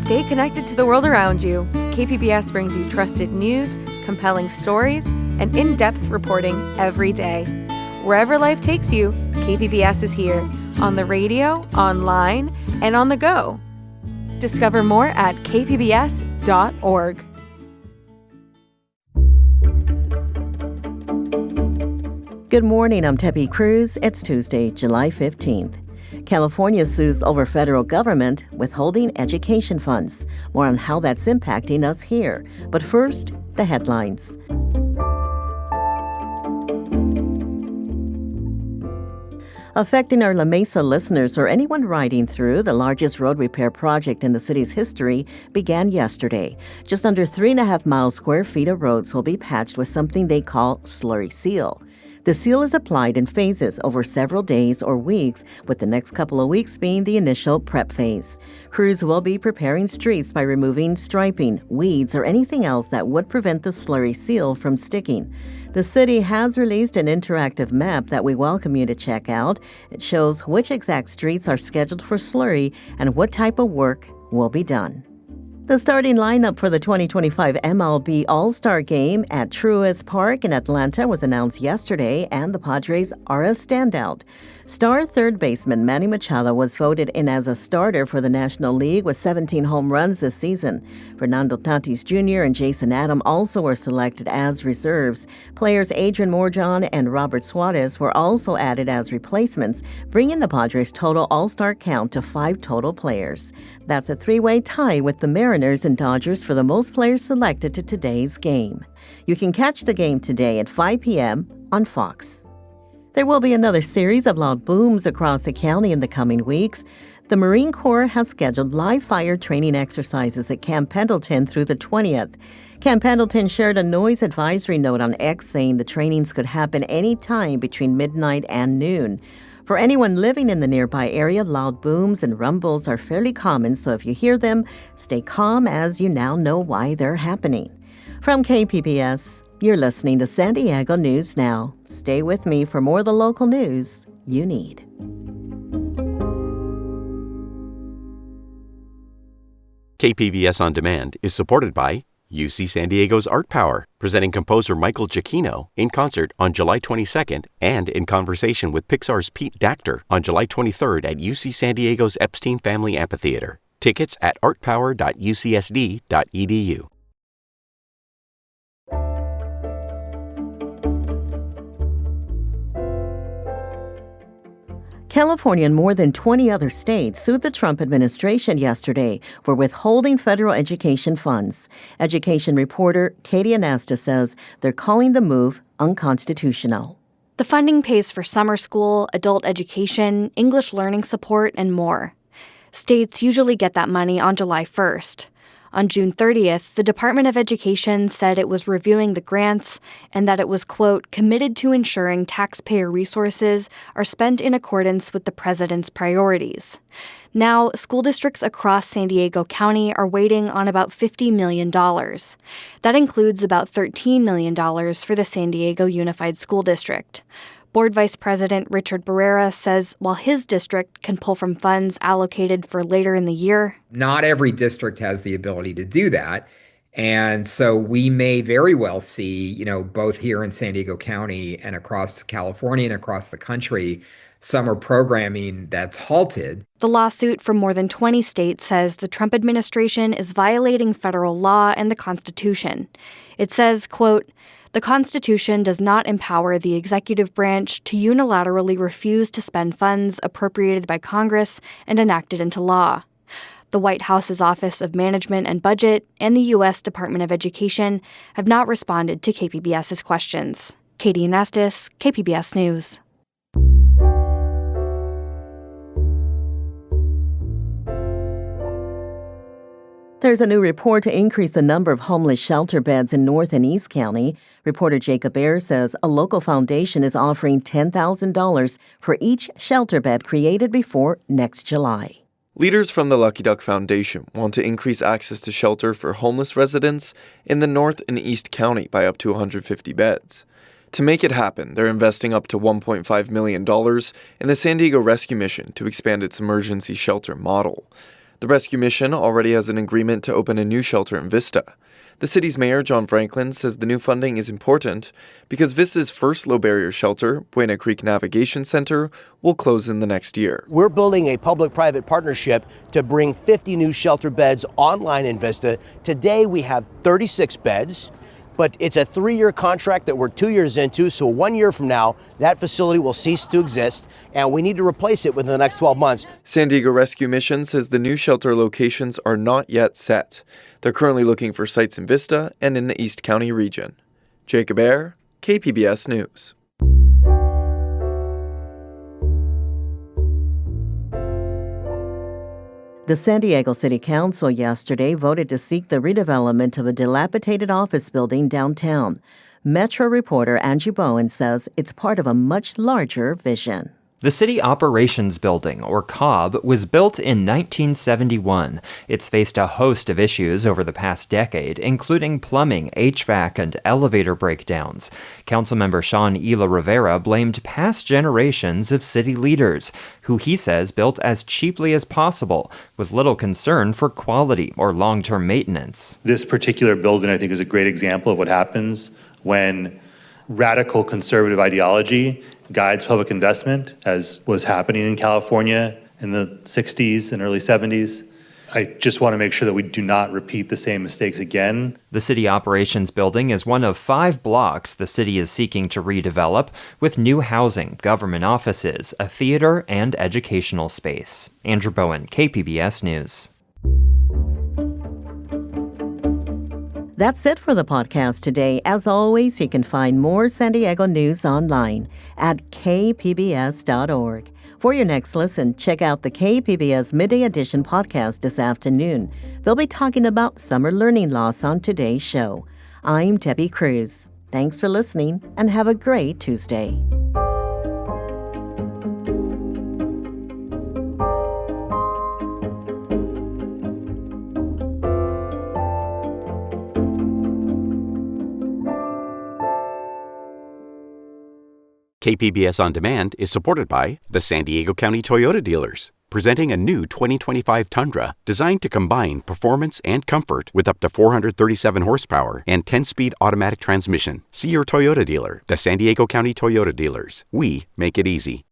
Stay connected to the world around you. KPBS brings you trusted news, compelling stories, and in-depth reporting every day. Wherever life takes you, KPBS is here, on the radio, online, and on the go. Discover more at kpbs.org. Good morning, I'm Tepe Cruz. It's Tuesday, July 15th. California sues over federal government withholding education funds. More on how that's impacting us here. But first, the headlines. Affecting our La Mesa listeners or anyone riding through, the largest road repair project in the city's history began yesterday. Just under 3.5 miles square feet of roads will be patched with something they call slurry seal. The seal is applied in phases over several days or weeks, with the next couple of weeks being the initial prep phase. Crews will be preparing streets by removing striping, weeds, or anything else that would prevent the slurry seal from sticking. The city has released an interactive map that we welcome you to check out. It shows which exact streets are scheduled for slurry and what type of work will be done. The starting lineup for the 2025 MLB All-Star Game at Truist Park in Atlanta was announced yesterday, and the Padres are a standout. Star third baseman Manny Machado was voted in as a starter for the National League with 17 home runs this season. Fernando Tatis Jr. and Jason Adam also were selected as reserves. Players Adrian Morjon and Robert Suarez were also added as replacements, bringing the Padres' total All-Star count to 5 total players. That's a 3-way tie with the Mariners and Dodgers for the most players selected to today's game. You can catch the game today at 5 p.m. on Fox. There will be another series of loud booms across the county in the coming weeks. The Marine Corps has scheduled live fire training exercises at Camp Pendleton through the 20th. Camp Pendleton shared a noise advisory note on X saying the trainings could happen any time between midnight and noon. For anyone living in the nearby area, loud booms and rumbles are fairly common, so if you hear them, stay calm as you now know why they're happening. From KPBS, you're listening to San Diego News Now. Stay with me for more of the local news you need. KPBS On Demand is supported by UC San Diego's Art Power, presenting composer Michael Giacchino in concert on July 22nd and in conversation with Pixar's Pete Docter on July 23rd at UC San Diego's Epstein Family Amphitheater. Tickets at artpower.ucsd.edu. California and more than 20 other states sued the Trump administration yesterday for withholding federal education funds. Education reporter Katie Anasta says they're calling the move unconstitutional. The funding pays for summer school, adult education, English learning support, and more. States usually get that money on July 1st. On June 30th, the Department of Education said it was reviewing the grants and that it was, quote, committed to ensuring taxpayer resources are spent in accordance with the president's priorities. Now, school districts across San Diego County are waiting on about $50 million. That includes about $13 million for the San Diego Unified School District. Board Vice President Richard Barrera says while his district can pull from funds allocated for later in the year, not every district has the ability to do that. And so we may very well see, both here in San Diego County and across California and across the country, summer programming that's halted. The lawsuit from more than 20 states says the Trump administration is violating federal law and the Constitution. It says, quote, the Constitution does not empower the executive branch to unilaterally refuse to spend funds appropriated by Congress and enacted into law. The White House's Office of Management and Budget and the U.S. Department of Education have not responded to KPBS's questions. Katie Anastas, KPBS News. There's a new report to increase the number of homeless shelter beds in North and East County. Reporter Jacob Ayers says a local foundation is offering $10,000 for each shelter bed created before next July. Leaders from the Lucky Duck Foundation want to increase access to shelter for homeless residents in the North and East County by up to 150 beds. To make it happen, they're investing up to $1.5 million in the San Diego Rescue Mission to expand its emergency shelter model. The rescue mission already has an agreement to open a new shelter in Vista. The city's mayor, John Franklin, says the new funding is important because Vista's first low-barrier shelter, Buena Creek Navigation Center, will close in the next year. We're building a public-private partnership to bring 50 new shelter beds online in Vista. Today, we have 36 beds, but it's a 3-year contract that we're 2 years into, so 1 year from now, that facility will cease to exist, and we need to replace it within the next 12 months. San Diego Rescue Mission says the new shelter locations are not yet set. They're currently looking for sites in Vista and in the East County region. Jacob Ayer, KPBS News. The San Diego City Council yesterday voted to seek the redevelopment of a dilapidated office building downtown. Metro reporter Angie Bowen says it's part of a much larger vision. The City Operations Building, or COB, was built in 1971. It's faced a host of issues over the past decade, including plumbing, HVAC, and elevator breakdowns. Councilmember Sean Ela Rivera blamed past generations of city leaders, who he says built as cheaply as possible, with little concern for quality or long-term maintenance. This particular building, I think, is a great example of what happens when radical conservative ideology guides public investment, as was happening in California in the 60s and early 70s. I just want to make sure that we do not repeat the same mistakes again. The City Operations Building is one of 5 blocks the city is seeking to redevelop, with new housing, government offices, a theater, and educational space. Andrew Bowen, KPBS News. That's it for the podcast today. As always, you can find more San Diego news online at kpbs.org. For your next listen, check out the KPBS Midday Edition podcast this afternoon. They'll be talking about summer learning loss on today's show. I'm Debbie Cruz. Thanks for listening and have a great Tuesday. KPBS On Demand is supported by the San Diego County Toyota dealers, presenting a new 2025 Tundra designed to combine performance and comfort with up to 437 horsepower and 10-speed automatic transmission. See your Toyota dealer. The San Diego County Toyota dealers. We make it easy.